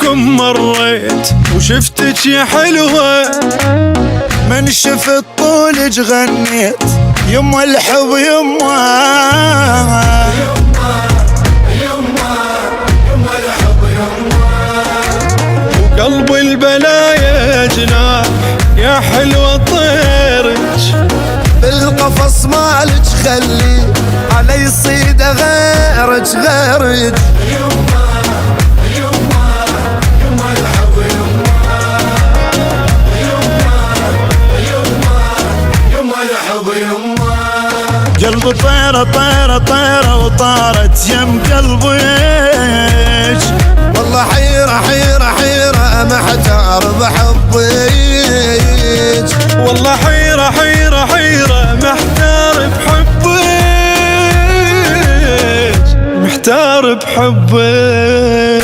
عليكم مريت وشفتك يا حلوة، من شفت طولك غنيت يما الحب يما الحب يما. وقلب البلايا جناح يا حلوة طيرك، بالقفص مالك خلي علي يصيد غيرك غيرك. قلبي طيرة طيرة طيرة وطارت يم قلبك، والله حيرة حيرة حيرة محتار بحبك، والله حيرة حيرة حيرة محتار بحبك، محتار بحبك.